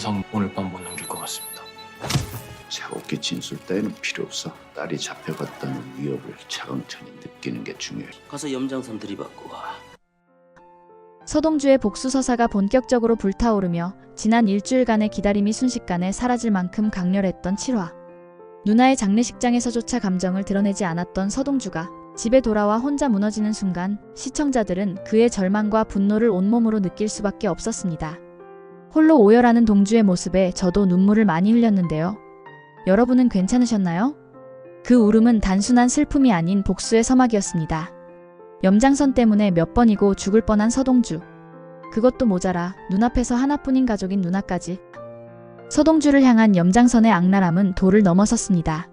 서성 오늘 밤 못 넘길 것 같습니다. 차갑게 진술 따위는 필요 없어. 딸이 잡혀갔다는 위협을 차강천이 느끼는 게 중요해. 가서 염장선 들이받고 와. 서동주의 복수서사가 본격적으로 불타오르며 지난 일주일간의 기다림이 순식간에 사라질 만큼 강렬했던 7화. 누나의 장례식장에서조차 감정을 드러내지 않았던 서동주가 집에 돌아와 혼자 무너지는 순간 시청자들은 그의 절망과 분노를 온몸으로 느낄 수밖에 없었습니다. 홀로 오열하는 동주의 모습에 저도 눈물을 많이 흘렸는데요. 여러분은 괜찮으셨나요? 그 울음은 단순한 슬픔이 아닌 복수의 서막이었습니다. 염장선 때문에 몇 번이고 죽을 뻔한 서동주. 그것도 모자라 눈앞에서 하나뿐인 가족인 누나까지. 서동주를 향한 염장선의 악랄함은 도를 넘어섰습니다.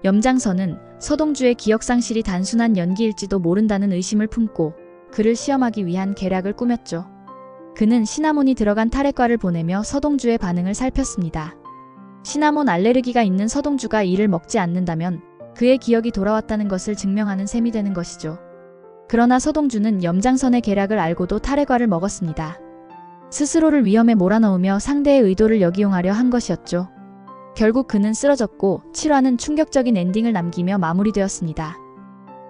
염장선은 서동주의 기억상실이 단순한 연기일지도 모른다는 의심을 품고 그를 시험하기 위한 계략을 꾸몄죠. 그는 시나몬이 들어간 타래과를 보내며 서동주의 반응을 살폈습니다. 시나몬 알레르기가 있는 서동주가 이를 먹지 않는다면 그의 기억이 돌아왔다는 것을 증명하는 셈이 되는 것이죠. 그러나 서동주는 염장선의 계략을 알고도 타래과를 먹었습니다. 스스로를 위험에 몰아넣으며 상대의 의도를 역이용하려 한 것이었죠. 결국 그는 쓰러졌고 7화는 충격적인 엔딩을 남기며 마무리되었습니다.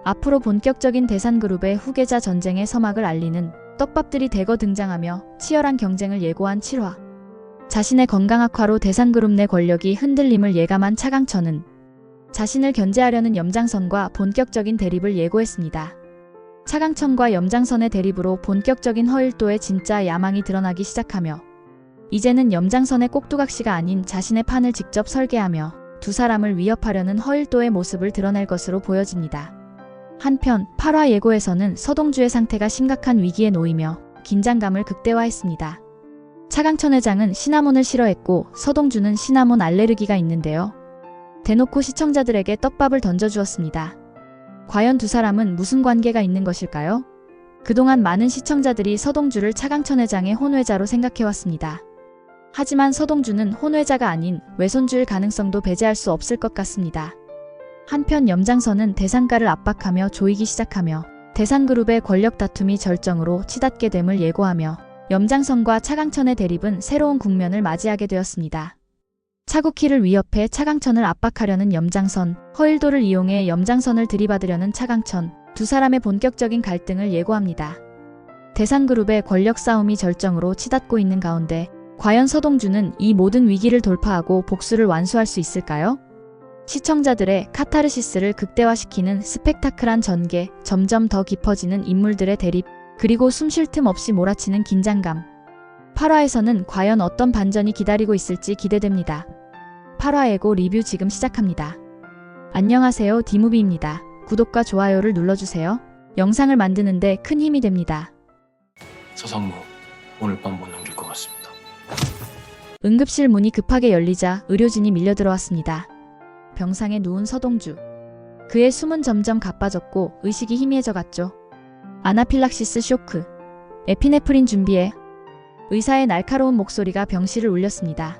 앞으로 본격적인 대산그룹의 후계자 전쟁의 서막을 알리는 떡밥들이 대거 등장하며 치열한 경쟁을 예고한 7화. 자신의 건강 악화로 대산그룹 내 권력이 흔들림을 예감한 차강천은 자신을 견제하려는 염장선과 본격적인 대립을 예고했습니다. 차강천과 염장선의 대립으로 본격적인 허일도의 진짜 야망이 드러나기 시작하며 이제는 염장선의 꼭두각시가 아닌 자신의 판을 직접 설계하며 두 사람을 위협하려는 허일도의 모습을 드러낼 것으로 보여집니다. 한편 8화 예고에서는 서동주의 상태가 심각한 위기에 놓이며 긴장감을 극대화했습니다. 차강천 회장은 시나몬을 싫어했고 서동주는 시나몬 알레르기가 있는데요. 대놓고 시청자들에게 떡밥을 던져주었습니다. 과연 두 사람은 무슨 관계가 있는 것일까요? 그동안 많은 시청자들이 서동주를 차강천 회장의 혼외자로 생각해왔습니다. 하지만 서동주는 혼외자가 아닌 외손주일 가능성도 배제할 수 없을 것 같습니다. 한편 염장선은 대산가를 압박하며 조이기 시작하며 대산그룹의 권력 다툼이 절정으로 치닫게 됨을 예고하며 염장선과 차강천의 대립은 새로운 국면을 맞이하게 되었습니다. 차국희를 위협해 차강천을 압박하려는 염장선, 허일도를 이용해 염장선을 들이받으려는 차강천, 두 사람의 본격적인 갈등을 예고합니다. 대산그룹의 권력 싸움이 절정으로 치닫고 있는 가운데 과연 서동주는 이 모든 위기를 돌파하고 복수를 완수할 수 있을까요? 시청자들의 카타르시스를 극대화시키는 스펙타클한 전개, 점점 더 깊어지는 인물들의 대립, 그리고 숨쉴 틈 없이 몰아치는 긴장감. 8화에서는 과연 어떤 반전이 기다리고 있을지 기대됩니다. 8화 예고 리뷰 지금 시작합니다. 안녕하세요, 디무비입니다. 구독과 좋아요를 눌러주세요. 영상을 만드는데 큰 힘이 됩니다. 서성무 오늘 밤 못 넘길 것 같습니다. 응급실 문이 급하게 열리자 의료진이 밀려들어왔습니다. 병상에 누운 서동주. 그의 숨은 점점 가빠졌고 의식이 희미해져 갔죠. 아나필락시스 쇼크. 에피네프린 준비해. 의사의 날카로운 목소리가 병실을 울렸습니다.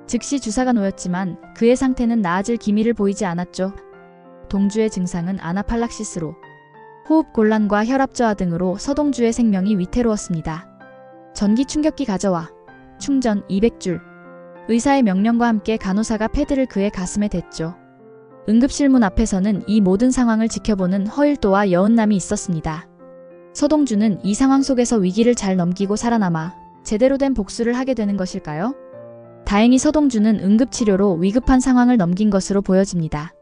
즉시 주사가 놓였지만 그의 상태는 나아질 기미를 보이지 않았죠. 동주의 증상은 아나팔락시스로 호흡 곤란과 혈압 저하 등으로 서동주의 생명이 위태로웠습니다. 전기 충격기 가져와. 충전 200줄. 의사의 명령과 함께 간호사가 패드를 그의 가슴에 댔죠. 응급실 문 앞에서는 이 모든 상황을 지켜보는 허일도와 여은남이 있었습니다. 서동주는 이 상황 속에서 위기를 잘 넘기고 살아남아 제대로 된 복수를 하게 되는 것일까요? 다행히 서동주는 응급치료로 위급한 상황을 넘긴 것으로 보여집니다.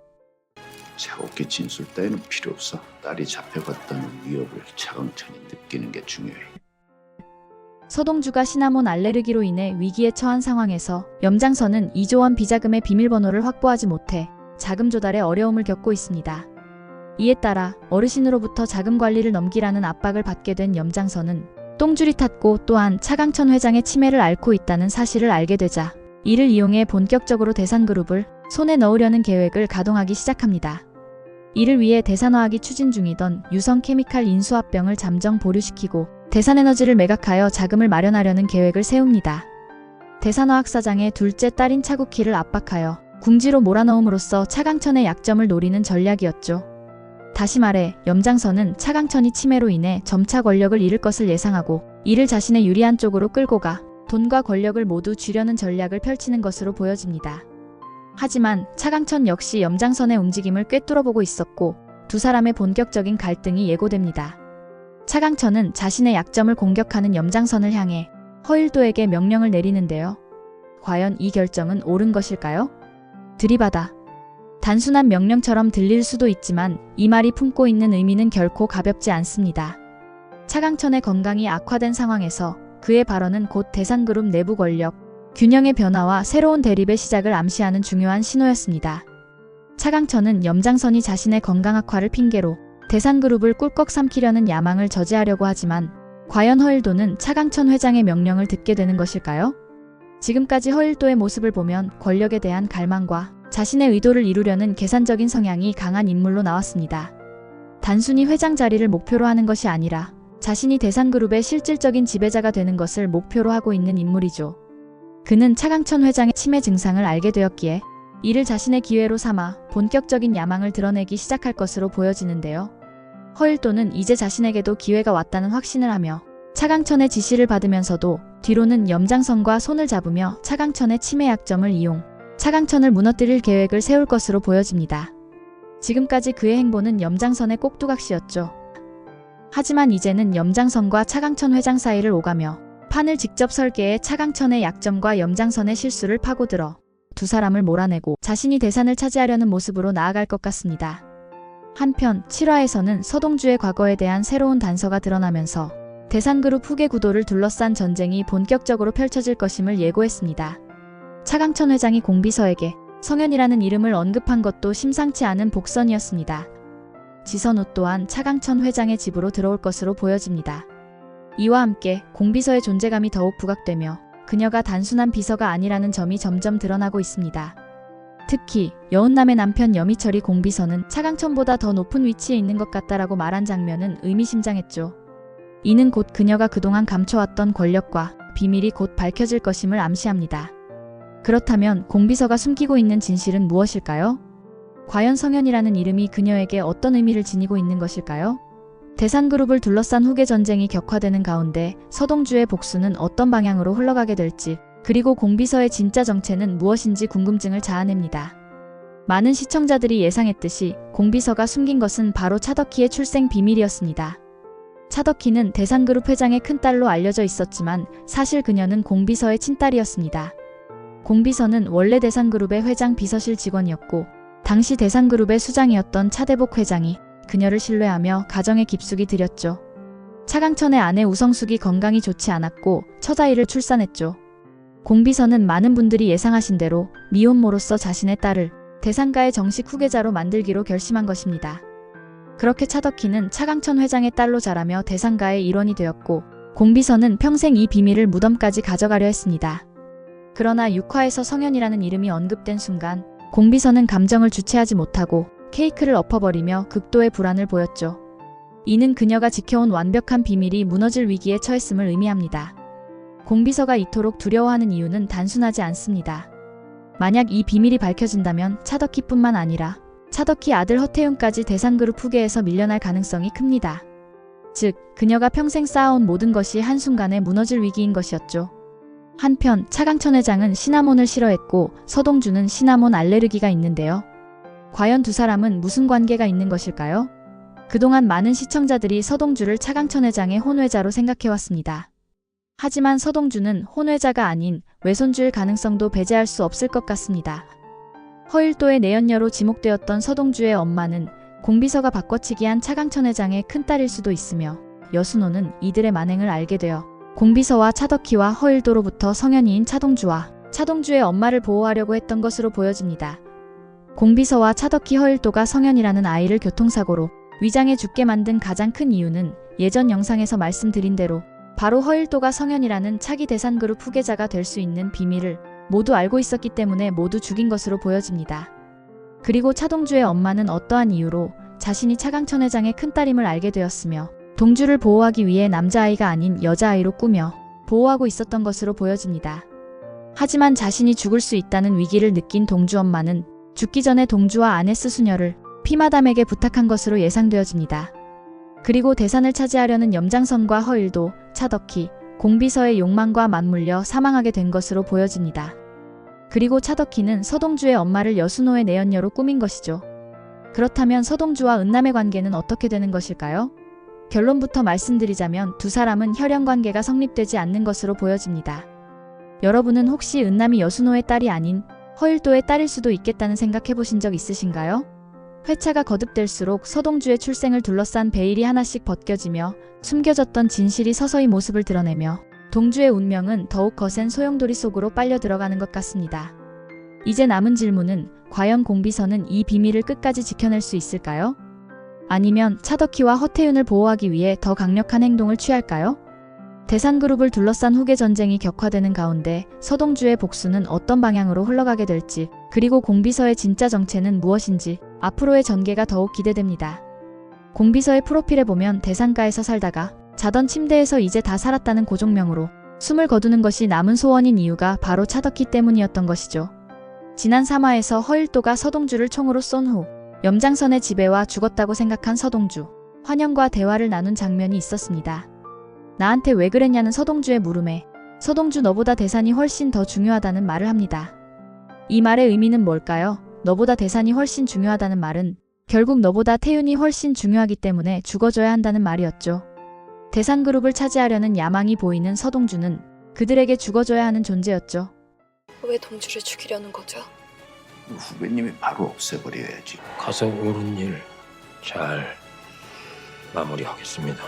차갑게 진술 따위는 필요 없어. 딸이 잡혀갔다는 위협을 차강천이 느끼는 게 중요해. 서동주가 시나몬 알레르기로 인해 위기에 처한 상황에서 염장선은 2조 원 비자금의 비밀번호를 확보하지 못해 자금 조달에 어려움을 겪고 있습니다. 이에 따라 어르신으로부터 자금 관리를 넘기라는 압박을 받게 된 염장선은 똥줄이 탔고 또한 차강천 회장의 치매를 앓고 있다는 사실을 알게 되자 이를 이용해 본격적으로 대산그룹을 손에 넣으려는 계획을 가동하기 시작합니다. 이를 위해 대산화학이 추진 중이던 유성 케미칼 인수합병을 잠정 보류시키고 대산에너지를 매각하여 자금을 마련하려는 계획을 세웁니다. 대산화학 사장의 둘째 딸인 차국희를 압박하여 궁지로 몰아넣음으로써 차강천의 약점을 노리는 전략이었죠. 다시 말해 염장선은 차강천이 치매로 인해 점차 권력을 잃을 것을 예상하고 이를 자신의 유리한 쪽으로 끌고 가 돈과 권력을 모두 쥐려는 전략을 펼치는 것으로 보여집니다. 하지만 차강천 역시 염장선의 움직임을 꿰뚫어보고 있었고 두 사람의 본격적인 갈등이 예고됩니다. 차강천은 자신의 약점을 공격하는 염장선을 향해 허일도에게 명령을 내리는데요. 과연 이 결정은 옳은 것일까요? 들이받아. 단순한 명령처럼 들릴 수도 있지만 이 말이 품고 있는 의미는 결코 가볍지 않습니다. 차강천의 건강이 악화된 상황에서 그의 발언은 곧 대상그룹 내부 권력, 균형의 변화와 새로운 대립의 시작을 암시하는 중요한 신호였습니다. 차강천은 염장선이 자신의 건강 악화를 핑계로 대상그룹을 꿀꺽 삼키려는 야망을 저지하려고 하지만 과연 허일도는 차강천 회장의 명령을 듣게 되는 것일까요? 지금까지 허일도의 모습을 보면 권력에 대한 갈망과 자신의 의도를 이루려는 계산적인 성향이 강한 인물로 나왔습니다. 단순히 회장 자리를 목표로 하는 것이 아니라 자신이 대상그룹의 실질적인 지배자가 되는 것을 목표로 하고 있는 인물이죠. 그는 차강천 회장의 치매 증상을 알게 되었기에 이를 자신의 기회로 삼아 본격적인 야망을 드러내기 시작할 것으로 보여지는데요. 허일도는 이제 자신에게도 기회가 왔다는 확신을 하며 차강천의 지시를 받으면서도 뒤로는 염장선과 손을 잡으며 차강천의 치매 약점을 이용 차강천을 무너뜨릴 계획을 세울 것으로 보여집니다. 지금까지 그의 행보는 염장선의 꼭두각시였죠. 하지만 이제는 염장선과 차강천 회장 사이를 오가며 판을 직접 설계해 차강천의 약점과 염장선의 실수를 파고들어 두 사람을 몰아내고 자신이 대산을 차지하려는 모습으로 나아갈 것 같습니다. 한편 7화에서는 서동주의 과거에 대한 새로운 단서가 드러나면서 대상그룹 후계 구도를 둘러싼 전쟁이 본격적으로 펼쳐질 것임을 예고했습니다. 차강천 회장이 공비서에게 성현이라는 이름을 언급한 것도 심상치 않은 복선이었습니다. 지선우 또한 차강천 회장의 집으로 들어올 것으로 보여집니다. 이와 함께 공비서의 존재감이 더욱 부각되며 그녀가 단순한 비서가 아니라는 점이 점점 드러나고 있습니다. 특히 여운남의 남편 여미철이 공비서는 차강천보다 더 높은 위치에 있는 것 같다라고 말한 장면은 의미심장했죠. 이는 곧 그녀가 그동안 감춰왔던 권력과 비밀이 곧 밝혀질 것임을 암시합니다. 그렇다면 공비서가 숨기고 있는 진실은 무엇일까요? 과연 성현이라는 이름이 그녀에게 어떤 의미를 지니고 있는 것일까요? 대상그룹을 둘러싼 후계 전쟁이 격화되는 가운데 서동주의 복수는 어떤 방향으로 흘러가게 될지, 그리고 공비서의 진짜 정체는 무엇인지 궁금증을 자아냅니다. 많은 시청자들이 예상했듯이 공비서가 숨긴 것은 바로 차덕희의 출생 비밀이었습니다. 차덕희는 대상그룹 회장의 큰딸로 알려져 있었지만 사실 그녀는 공비서의 친딸이었습니다. 공비서는 원래 대상그룹의 회장 비서실 직원이었고 당시 대상그룹의 수장이었던 차대복 회장이 그녀를 신뢰하며 가정에 깊숙이 들였죠. 차강천의 아내 우성숙이 건강이 좋지 않았고 처자일을 출산했죠. 공비서는 많은 분들이 예상하신 대로 미혼모로서 자신의 딸을 대상가의 정식 후계자로 만들기로 결심한 것입니다. 그렇게 차덕희는 차강천 회장의 딸로 자라며 대상가의 일원이 되었고 공비서는 평생 이 비밀을 무덤까지 가져가려 했습니다. 그러나 6화에서 성현이라는 이름이 언급된 순간 공비서는 감정을 주체하지 못하고 케이크를 엎어버리며 극도의 불안을 보였죠. 이는 그녀가 지켜온 완벽한 비밀이 무너질 위기에 처했음을 의미합니다. 공비서가 이토록 두려워하는 이유는 단순하지 않습니다. 만약 이 비밀이 밝혀진다면 차덕희뿐만 아니라 차덕희 아들 허태윤까지 대상그룹 후계에서 밀려날 가능성이 큽니다. 즉, 그녀가 평생 쌓아온 모든 것이 한순간에 무너질 위기인 것이었죠. 한편 차강천 회장은 시나몬을 싫어했고 서동주는 시나몬 알레르기가 있는데요. 과연 두 사람은 무슨 관계가 있는 것일까요? 그동안 많은 시청자들이 서동주를 차강천 회장의 혼외자로 생각해왔습니다. 하지만 서동주는 혼외자가 아닌 외손주일 가능성도 배제할 수 없을 것 같습니다. 허일도의 내연녀로 지목되었던 서동주의 엄마는 공비서가 바꿔치기한 차강천 회장의 큰딸일 수도 있으며 여순호는 이들의 만행을 알게 되어 공비서와 차덕희와 허일도로부터 성현이인 차동주와 차동주의 엄마를 보호하려고 했던 것으로 보여집니다. 공비서와 차덕희 허일도가 성현이라는 아이를 교통사고로 위장해 죽게 만든 가장 큰 이유는 예전 영상에서 말씀드린 대로 바로 허일도가 성현이라는 차기 대상그룹 후계자가 될 수 있는 비밀을 모두 알고 있었기 때문에 모두 죽인 것으로 보여집니다. 그리고 차동주의 엄마는 어떠한 이유로 자신이 차강천 회장의 큰딸임을 알게 되었으며 동주를 보호하기 위해 남자아이가 아닌 여자아이로 꾸며 보호하고 있었던 것으로 보여집니다. 하지만 자신이 죽을 수 있다는 위기를 느낀 동주 엄마는 죽기 전에 동주와 아네스 수녀를 피마담에게 부탁한 것으로 예상되어집니다. 그리고 대산을 차지하려는 염장선과 허일도, 차덕희, 공비서의 욕망과 맞물려 사망하게 된 것으로 보여집니다. 그리고 차덕희는 서동주의 엄마를 여순호의 내연녀로 꾸민 것이죠. 그렇다면 서동주와 은남의 관계는 어떻게 되는 것일까요? 결론부터 말씀드리자면 두 사람은 혈연 관계가 성립되지 않는 것으로 보여집니다. 여러분은 혹시 은남이 여순호의 딸이 아닌 허일도의 딸일 수도 있겠다는 생각해 보신 적 있으신가요? 회차가 거듭될수록 서동주의 출생을 둘러싼 베일이 하나씩 벗겨지며 숨겨졌던 진실이 서서히 모습을 드러내며 동주의 운명은 더욱 거센 소용돌이 속으로 빨려 들어가는 것 같습니다. 이제 남은 질문은 과연 공비서는 이 비밀을 끝까지 지켜낼 수 있을까요? 아니면 차덕희와 허태윤을 보호하기 위해 더 강력한 행동을 취할까요? 대산그룹을 둘러싼 후계 전쟁이 격화되는 가운데 서동주의 복수는 어떤 방향으로 흘러가게 될지, 그리고 공비서의 진짜 정체는 무엇인지 앞으로의 전개가 더욱 기대됩니다. 공비서의 프로필에 보면 대산가에서 살다가 자던 침대에서 이제 다 살았다는 고종명으로 숨을 거두는 것이 남은 소원인 이유가 바로 차덕희 때문이었던 것이죠. 지난 3화에서 허일도가 서동주를 총으로 쏜 후 염장선의 지배와 죽었다고 생각한 서동주, 환영과 대화를 나눈 장면이 있었습니다. 나한테 왜 그랬냐는 서동주의 물음에 서동주 너보다 대산이 훨씬 더 중요하다는 말을 합니다. 이 말의 의미는 뭘까요? 너보다 대산이 훨씬 중요하다는 말은 결국 너보다 태윤이 훨씬 중요하기 때문에 죽어줘야 한다는 말이었죠. 대산그룹을 차지하려는 야망이 보이는 서동주는 그들에게 죽어줘야 하는 존재였죠. 왜 동주를 죽이려는 거죠? 후배님이 바로 없애버려야지. 가서 옳은 일 잘 마무리하겠습니다.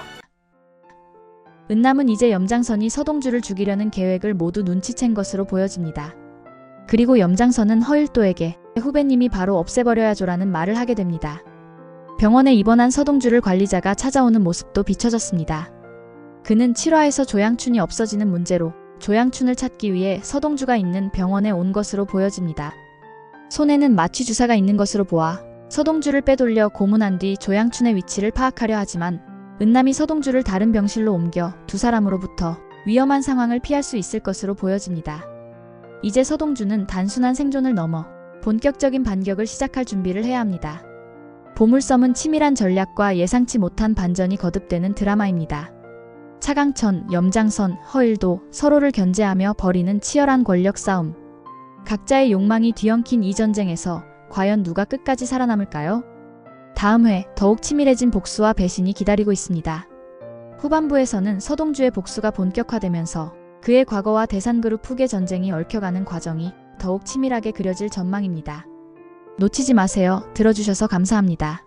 은남은 이제 염장선이 서동주를 죽이려는 계획을 모두 눈치챈 것으로 보여집니다. 그리고 염장선은 허일도에게 후배님이 바로 없애버려야죠라는 말을 하게 됩니다. 병원에 입원한 서동주를 관리자가 찾아오는 모습도 비춰졌습니다. 그는 7화에서 조양춘이 없어지는 문제로 조양춘을 찾기 위해 서동주가 있는 병원에 온 것으로 보여집니다. 손에는 마취 주사가 있는 것으로 보아 서동주를 빼돌려 고문한 뒤 조양춘의 위치를 파악하려 하지만 은남이 서동주를 다른 병실로 옮겨 두 사람으로부터 위험한 상황을 피할 수 있을 것으로 보여집니다. 이제 서동주는 단순한 생존을 넘어 본격적인 반격을 시작할 준비를 해야 합니다. 보물섬은 치밀한 전략과 예상치 못한 반전이 거듭되는 드라마입니다. 차강천, 염장선, 허일도 서로를 견제하며 벌이는 치열한 권력 싸움. 각자의 욕망이 뒤엉킨 이 전쟁에서 과연 누가 끝까지 살아남을까요? 다음 회 더욱 치밀해진 복수와 배신이 기다리고 있습니다. 후반부에서는 서동주의 복수가 본격화되면서 그의 과거와 대산그룹 후계 전쟁이 얽혀가는 과정이 더욱 치밀하게 그려질 전망입니다. 놓치지 마세요. 들어주셔서 감사합니다.